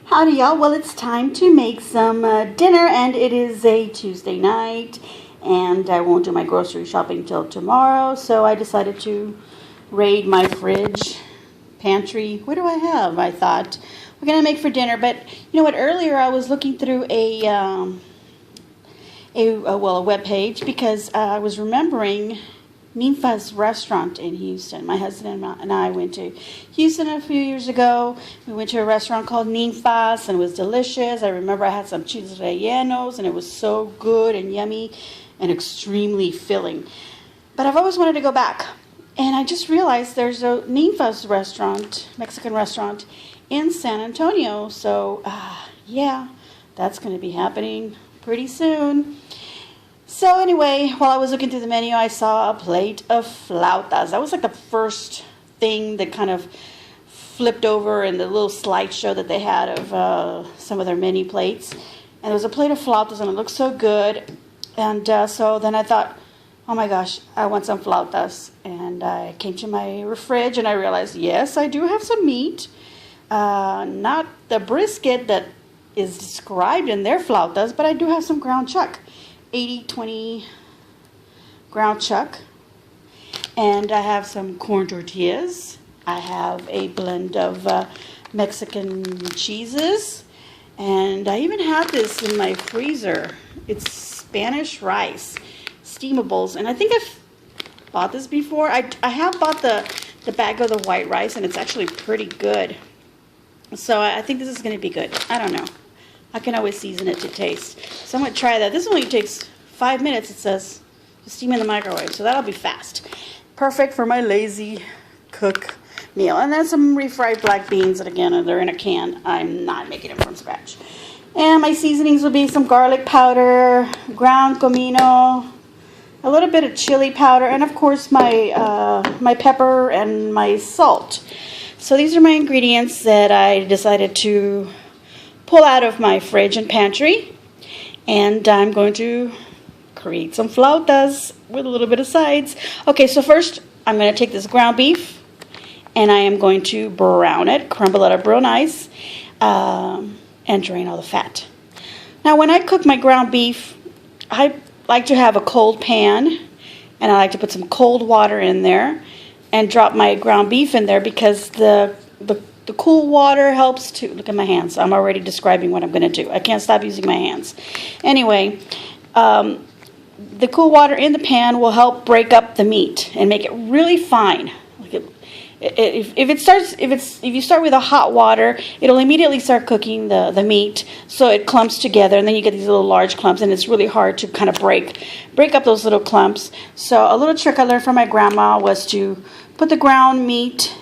Howdy y'all, well it's time to make some dinner and it is a Tuesday night and I won't do my grocery shopping till tomorrow, so I decided to raid my fridge, pantry. What do I have? I thought we're going to make for dinner, but you know what, earlier I was looking through a web page because I was remembering Ninfa's restaurant in Houston. My husband and I went to Houston a few years ago. We went to a restaurant called Ninfa's and it was delicious. I remember I had some chiles rellenos and it was so good and yummy and extremely filling. But I've always wanted to go back. And I just realized there's a Ninfa's restaurant, Mexican restaurant, in San Antonio. So, yeah, that's going to be happening pretty soon. So anyway, while I was looking through the menu, I saw a plate of flautas. That was like the first thing that kind of flipped over in the little slideshow that they had of some of their menu plates. And there was a plate of flautas, and it looked so good. And so then I thought, oh my gosh, I want some flautas. And I came to my fridge, and I realized, yes, I do have some meat. Not the brisket that is described in their flautas, but I do have some ground chuck. 80-20 ground chuck, and I have some corn tortillas. I have a blend of Mexican cheeses, and I even have this in my freezer. It's Spanish rice steamables, and I think I've bought this before. I have bought the bag of the white rice, and it's actually pretty good. So I think this is going to be good. I don't know. I can always season it to taste. So I'm going to try that. This only takes 5 minutes, it says, to steam in the microwave. So that'll be fast. Perfect for my lazy cook meal. And then some refried black beans that, again, they're in a can. I'm not making them from scratch. And my seasonings will be some garlic powder, ground comino, a little bit of chili powder, and, of course, my pepper and my salt. So these are my ingredients that I decided to pull out of my fridge and pantry, and I'm going to create some flautas with a little bit of sides. Okay, so first I'm going to take this ground beef and I am going to brown it, crumble it up real nice, and drain all the fat. Now when I cook my ground beef, I like to have a cold pan, and I like to put some cold water in there and drop my ground beef in there because the cool water helps to, look at my hands, I'm already describing what I'm going to do. I can't stop using my hands. Anyway, the cool water in the pan will help break up the meat and make it really fine. Like if you start with a hot water, it'll immediately start cooking the meat, so it clumps together, and then you get these little large clumps, and it's really hard to kind of break up those little clumps. So a little trick I learned from my grandma was to put the ground meat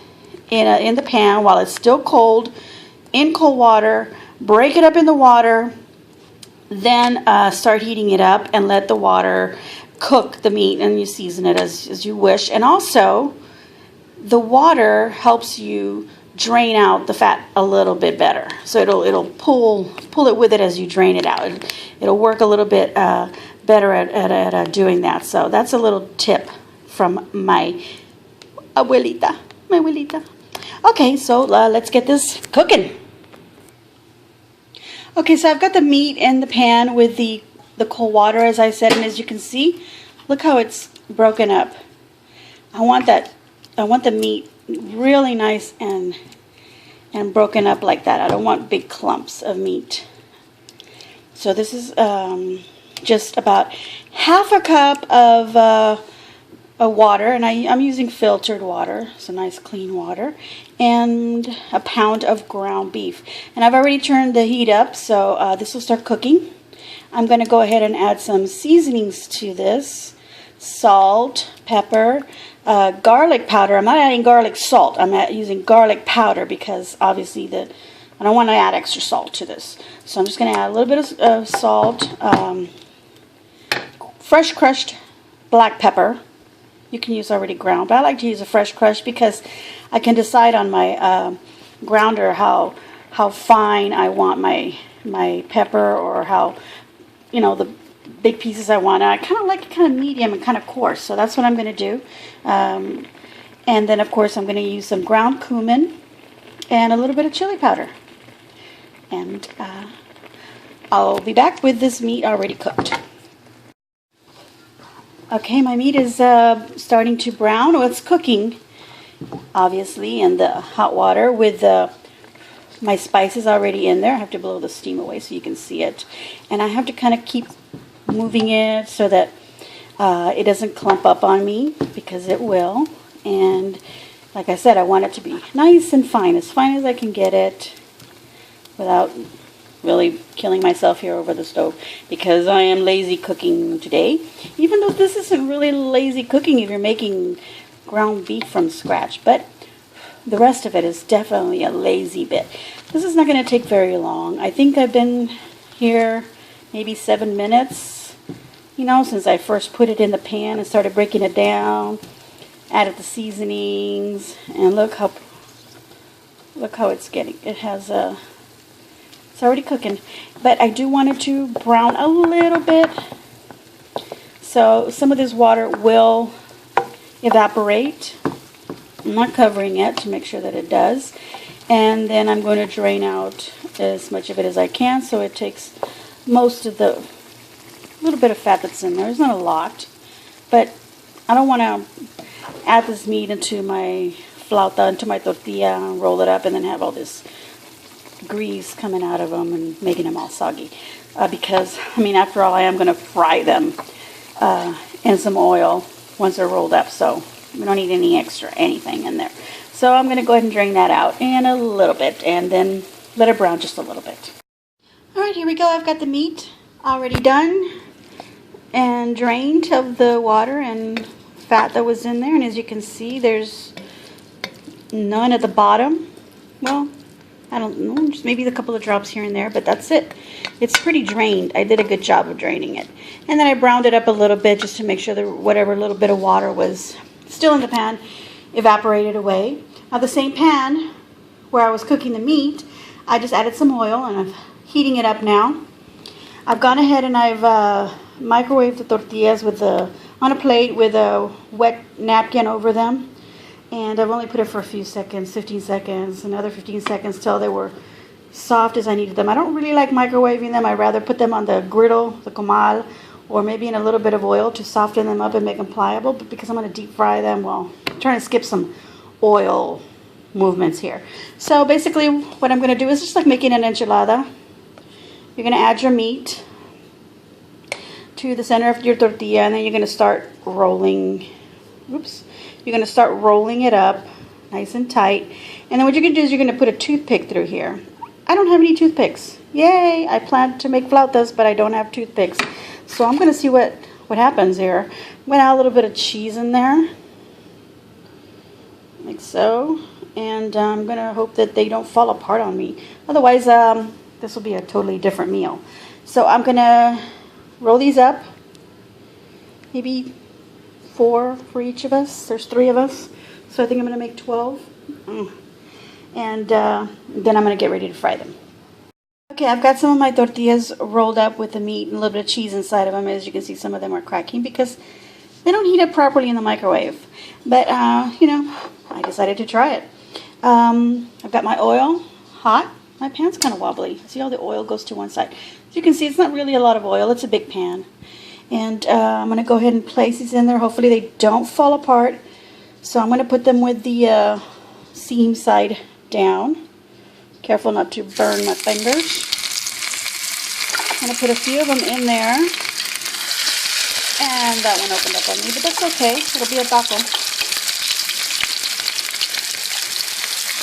in the pan while it's still cold, in cold water, break it up in the water, then start heating it up and let the water cook the meat, and you season it as you wish. And also, the water helps you drain out the fat a little bit better. So it'll pull it with it as you drain it out. It'll work a little bit better at doing that. So that's a little tip from my abuelita. Okay, so let's get this cooking. Okay, so I've got the meat in the pan with the cold water, as I said, and as you can see, look how it's broken up. I want the meat really nice and broken up like that. I don't want big clumps of meat. So this is just about half a cup of water, and I'm using filtered water, so nice clean water, and a pound of ground beef. And I've already turned the heat up, so this will start cooking. I'm going to go ahead and add some seasonings to this. Salt, pepper, garlic powder. I'm not adding garlic salt. I'm using garlic powder because obviously I don't want to add extra salt to this. So I'm just going to add a little bit of salt, fresh crushed black pepper. You can use already ground, but I like to use a fresh crush because I can decide on my grounder how fine I want my pepper, or how, the big pieces I want. And I kind of like it kind of medium and kind of coarse, so that's what I'm going to do. And then, of course, I'm going to use some ground cumin and a little bit of chili powder. And I'll be back with this meat already cooked. Okay, my meat is starting to brown. Well, it's cooking, obviously, in the hot water with my spices already in there. I have to blow the steam away so you can see it. And I have to kind of keep moving it so that it doesn't clump up on me, because it will. And like I said, I want it to be nice and fine as I can get it, without really killing myself here over the stove, because I am lazy cooking today. Even though this isn't really lazy cooking if you're making ground beef from scratch, but the rest of it is definitely a lazy bit. This is not going to take very long. I think I've been here maybe 7 minutes, you know, since I first put it in the pan and started breaking it down, added the seasonings, and look how it's getting. It has a It's already cooking, but I do want it to brown a little bit, so some of this water will evaporate. I'm not covering it to make sure that it does, and then I'm going to drain out as much of it as I can, so it takes most of the little bit of fat that's in there. There's not a lot, but I don't want to add this meat into my flauta, into my tortilla, and roll it up and then have all this grease coming out of them and making them all soggy, because I mean, after all, I am going to fry them in some oil once they're rolled up, so we don't need any extra anything in there. So I'm going to go ahead and drain that out in a little bit and then let it brown just a little bit. Alright, here we go. I've got the meat already done and drained of the water and fat that was in there, and as you can see, there's none at the bottom. Well, I don't know, just maybe a couple of drops here and there, but that's it. It's pretty drained. I did a good job of draining it. And then I browned it up a little bit just to make sure that whatever little bit of water was still in the pan evaporated away. Now the same pan where I was cooking the meat, I just added some oil and I'm heating it up now. I've gone ahead and I've microwaved the tortillas on a plate with a wet napkin over them. And I've only put it for a few seconds, 15 seconds, another 15 seconds till they were soft as I needed them. I don't really like microwaving them. I'd rather put them on the griddle, the comal, or maybe in a little bit of oil to soften them up and make them pliable. But because I'm going to deep fry them, well, I'm trying to skip some oil movements here. So basically what I'm going to do is just like making an enchilada. You're going to add your meat to the center of your tortilla, and then you're going to start rolling. Oops. You're going to start rolling it up nice and tight. And then what you're going to do is you're going to put a toothpick through here. I don't have any toothpicks. Yay! I planned to make flautas, but I don't have toothpicks. So I'm going to see what happens here. I'm going to add a little bit of cheese in there. Like so. And I'm going to hope that they don't fall apart on me. Otherwise, this will be a totally different meal. So I'm going to roll these up. Maybe 4 for each of us. There's 3 of us, so I think I'm going to make 12. And then I'm going to get ready to fry them. Okay, I've got some of my tortillas rolled up with the meat and a little bit of cheese inside of them. As you can see, some of them are cracking because they don't heat up properly in the microwave. But, you know, I decided to try it. I've got my oil hot. My pan's kind of wobbly. See how the oil goes to one side? As you can see, it's not really a lot of oil. It's a big pan. And I'm going to go ahead and place these in there. Hopefully they don't fall apart. So I'm going to put them with the seam side down. Careful not to burn my fingers. I'm going to put a few of them in there. And that one opened up on me, but that's okay. It'll be a taco.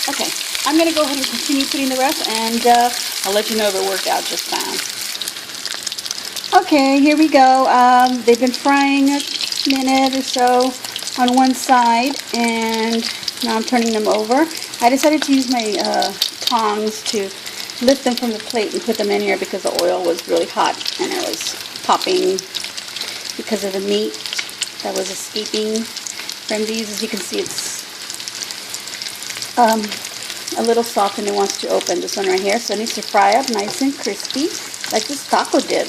Okay, I'm going to go ahead and continue putting the rest, and I'll let you know if it worked out just fine. Okay, here we go. They've been frying a minute or so on one side, and now I'm turning them over. I decided to use my tongs to lift them from the plate and put them in here because the oil was really hot and it was popping because of the meat that was escaping from these. As you can see, it's a little soft and it wants to open. This one right here, so it needs to fry up nice and crispy like this taco did.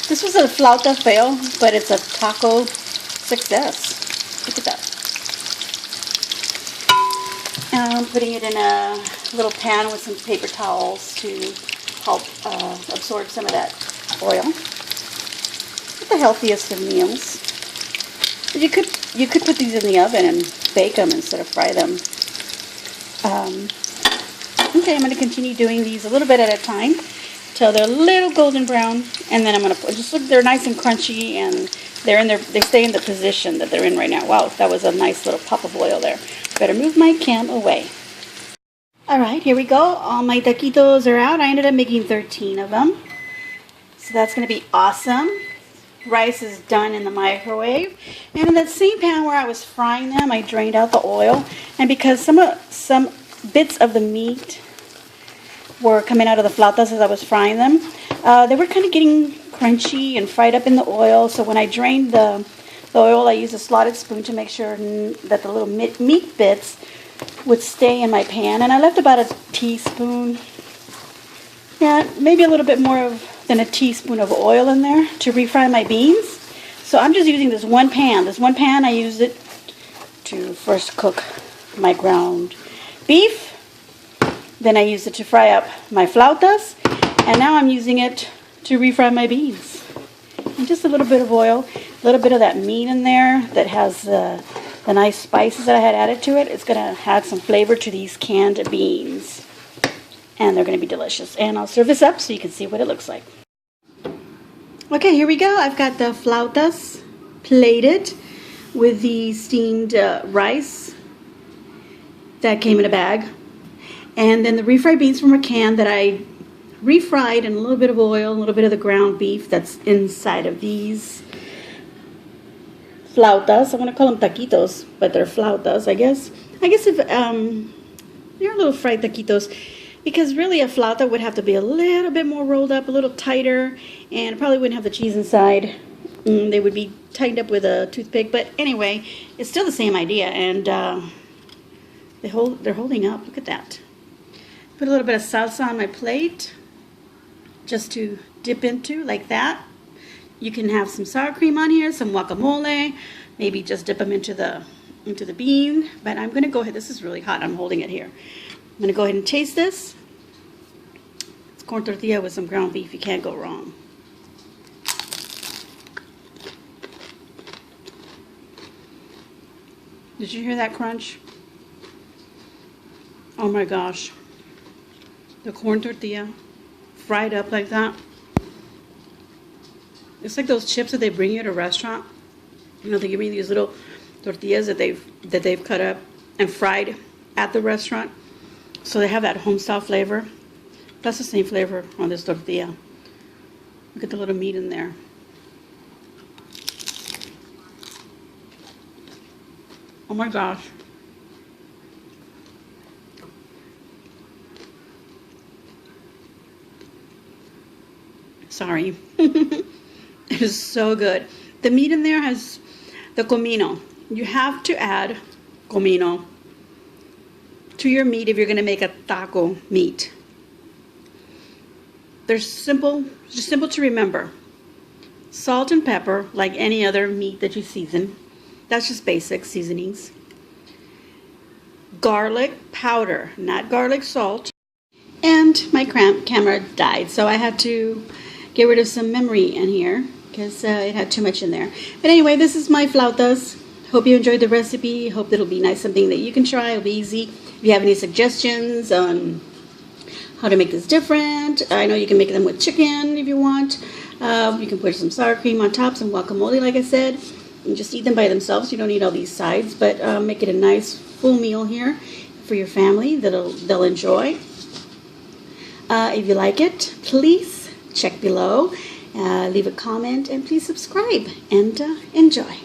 This was a flauta fail, but it's a taco success. Look at that. And I'm putting it in a little pan with some paper towels to help absorb some of that oil. Not the healthiest of meals. But you could put these in the oven and bake them instead of fry them. Okay, I'm going to continue doing these a little bit at a time till they're a little golden brown, and then I'm going to put, just look, they're nice and crunchy, and they stay in the position that they're in right now. Wow, that was a nice little pop of oil there. Better move my cam away. All right, here we go. All my taquitos are out. I ended up making 13 of them. So that's going to be awesome. Rice is done in the microwave. And in that same pan where I was frying them, I drained out the oil. And because some bits of the meat were coming out of the flautas as I was frying them, they were kind of getting crunchy and fried up in the oil. So when I drained the oil, I used a slotted spoon to make sure that the little meat bits would stay in my pan. And I left about a teaspoon, yeah, maybe a little bit more than a teaspoon of oil in there to refry my beans. So I'm just using this one pan. This one pan, I used it to first cook my ground beef. Then I used it to fry up my flautas. And now I'm using it to refry my beans. And just a little bit of oil, a little bit of that meat in there that has the nice spices that I had added to it. It's going to add some flavor to these canned beans. And they're going to be delicious. And I'll serve this up so you can see what it looks like. Okay, here we go. I've got the flautas plated with the steamed rice that came in a bag. And then the refried beans from a can that I refried in a little bit of oil, a little bit of the ground beef that's inside of these flautas. I want to call them taquitos, but they're flautas, I guess. I guess if they're little fried taquitos, because really a flauta would have to be a little bit more rolled up, a little tighter, and it probably wouldn't have the cheese inside. They would be tightened up with a toothpick, but anyway, it's still the same idea, and they're holding up. Look at that. Put a little bit of salsa on my plate, just to dip into, like that. You can have some sour cream on here, some guacamole, maybe just dip them into the bean. But I'm going to go ahead. This is really hot. I'm holding it here. I'm going to go ahead and taste this. It's corn tortilla with some ground beef. You can't go wrong. Did you hear that crunch? Oh my gosh. The corn tortilla fried up like that. It's like those chips that they bring you at a restaurant. You know, they give me these little tortillas that they've cut up and fried at the restaurant. So they have that home style flavor. That's the same flavor on this tortilla. Look at the little meat in there. Oh my gosh. Sorry. It is so good. The meat in there has the comino. You have to add comino to your meat if you're going to make a taco meat. They're simple, just simple to remember. Salt and pepper, like any other meat that you season. That's just basic seasonings. Garlic powder, not garlic salt. And my camera died, so I had to get rid of some memory in here because it had too much in there. But anyway, this is my flautas. Hope you enjoyed the recipe. Hope that it'll be nice, something that you can try. It'll be easy. If you have any suggestions on how to make this different, I know you can make them with chicken if you want. You can put some sour cream on top, some guacamole, like I said, and just eat them by themselves. You don't need all these sides, but make it a nice full meal here for your family that they'll enjoy. If you like it, please check below, leave a comment, and please subscribe and enjoy.